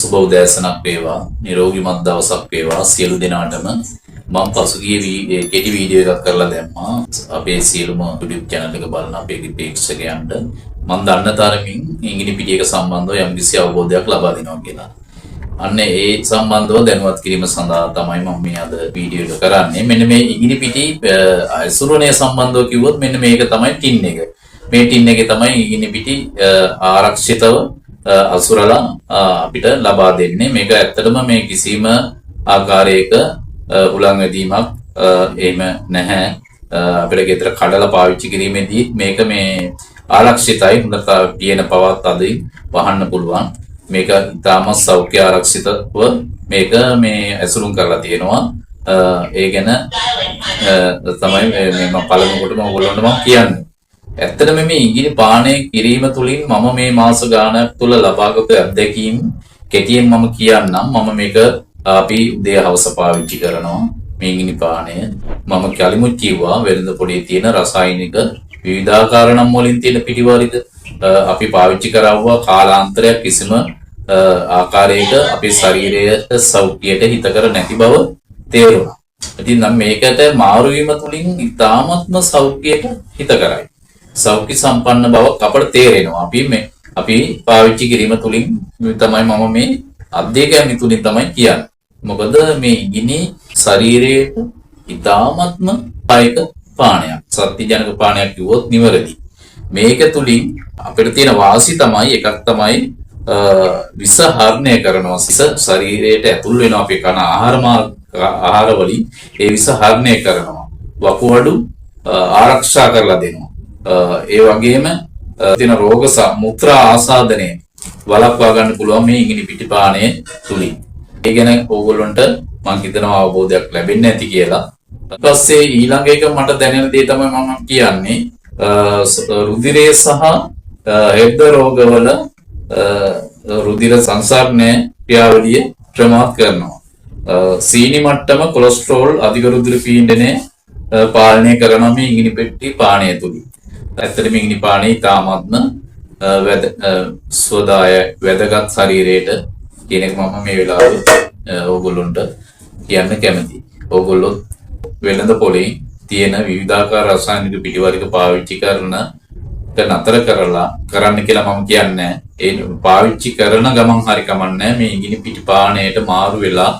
සුබ උදෑසනක් වේවා නිරෝගීමත් දවසක් වේවා සියලු දෙනාටම මම පසුගිය කෙටි වීඩියෝ එකක් කරලා දැම්මා අපේ සියලුම YouTube channel එක බලන අපේ ප්‍රේක්ෂකයන්ට මම දන්න තරමින් ඉංග්‍රීසි පිටියක සම්බන්ධව යම්කිසි අවබෝධයක් ලබා දෙනවා කියලා. අන්න ඒ සම්බන්ධව දැනුවත් කිරීම සඳහා තමයි මම මේ අද වීඩියෝ එක කරන්නේ. මෙන්න මේ ඉංග්‍රීසි පිටි අසුරණය සම්බන්ධව කිව්වොත් මෙන්න මේක තමයි ටින් එක. මේ ටින් එකේ තමයි ඉංග්‍රීසි පිටි ආරක්ෂිතව අසුරලා අපිට ලබා දෙන්නේ. මේක ඇත්තටම මේ කිසිම ආකාරයක උලන් වැදීමක් එහෙම නැහැ. අපිට ගෙදර කඩලා පාවිච්චි කිරීමේදී මේක මේ ආරක්ෂිතයි. හොඳට තියෙන පවත් අදින් වහන්න පුළුවන්. මේක ඉතාම සෞඛ්‍ය ආරක්ෂිතව මේක මේ ඇසුරුම් කරලා තියෙනවා. ඒ ගැන තමයි මම පළමු කොටම ඔයගොල්ලන්ට මම කියන්නේ. ඇත්තටම මේ ඉංග්‍රීසි පානය කිරීම තුළින් මම මේ මාස ගානක් තුළ ලබාගත් අත්දැකීම් කෙටියෙන් මම කියන්නම්. මම මේක අපි උදේ හවස පාවිච්චි කරනවා මේ ඉංග්‍රීසි පානය. මම කලිමුත් කිව්වා වෙළඳ පොලේ තියෙන රසායනික විවිධාකාර නම් වලින් තියෙන පිටිවරිද අපි පාවිච්චි කරවුවා කාලාන්තරයක් කිසිම ආකාරයක අපේ ශරීරයට සෞඛ්‍යයට හිතකර නැති බව තේරුණා. ඉතින් නම් මේකට මාරු වීම තුළින් ඉතාමත්ම සෞඛ්‍යයට හිතකරයි. සෞඛ්‍ය සම්පන්න බවක් අපට තේරෙනවා. අපි පාවිච්චි කිරීම තුළින් තමයි මම මේ අධ්‍යයනය තුළින් තමයි කියන්නේ. මොකද මේ ඉංග්‍රීසි ශරීරයට ඉතාමත්ම කායික පානයක්. සත්‍යජනක පානයක් කිව්වොත් නිවැරදි. මේක තුළින් අපිට තියෙන වාසි තමයි එකක් තමයි විස හරණය කරනවා. විස ශරීරයට ඇතුල් වෙනවා අපි කන ආහාර වලින් ඒ විස හරණය කරනවා. වකුගඩු ආරක්ෂා කරලා දෙනවා. ඒ වගේම තියෙන රෝග මුත්‍රා ආසාදනය වළක්වා ගන්න පුළුවන් මේ ඉංග්‍රීසි පිටි පානය තුලින්. ඒ ගැන ඕගොල්ලොන්ට මම හිතනවා අවබෝධයක් ලැබෙන්නේ නැති කියලා. ඊට පස්සේ ඊළඟ එක මට දැනෙන දේ තමයි මම කියන්නේ රුධිරය සහ හෘද රෝගවල රුධිර සංසරණය ක්‍රියාවලිය ප්‍රමාද කරනවා. සීනි මට්ටම කොලෙස්ටරෝල් අධික රුධිර පීඩනය පාලනය කරනවා මේ ඉංග්‍රීසි පිටි පානය තුලින්. ඇත්තටම ඉංග්‍රීසි පානය ඉතාමත්ම වැදගත් ශරීරයට කියන එක මම මේ වෙලාවේ ඕගොල්ලොන්ට කියන්න කැමතියි. ඕගොල්ලෝ වෙළඳ පොලේ තියෙන විවිධාකාර රසායනික පිටිවර්ග පාවිච්චි කරන නතර කරන්න කියලා මම කියන්නේ. ඒ පාවිච්චි කරන ගමන් හරි කමන්නේ මේ ඉංග්‍රීසි පිටි පානයට මාරු වෙලා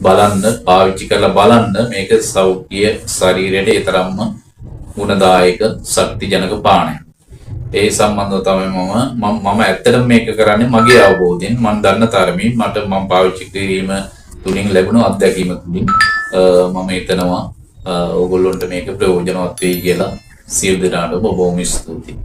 බලන්න පාවිච්චි කරලා බලන්න මේක සෞඛ්‍ය ශරීරයට ඊතරම්ම ගුණදායක ශක්තිජනක පානයක්. ඒ සම්බන්ධව තමයි මම ඇත්තටම මේක කරන්නේ මගේ අවබෝධයෙන්. මම දන්න තරමින් මම පාවිච්චි කිරීම තුලින් ලැබුණු අත්දැකීම තුලින් මම හිතනවා ඕගොල්ලොන්ට මේක ප්‍රයෝජනවත් වෙයි කියලා. සියලු දෙනාටම බොහොම ස්තුතියි.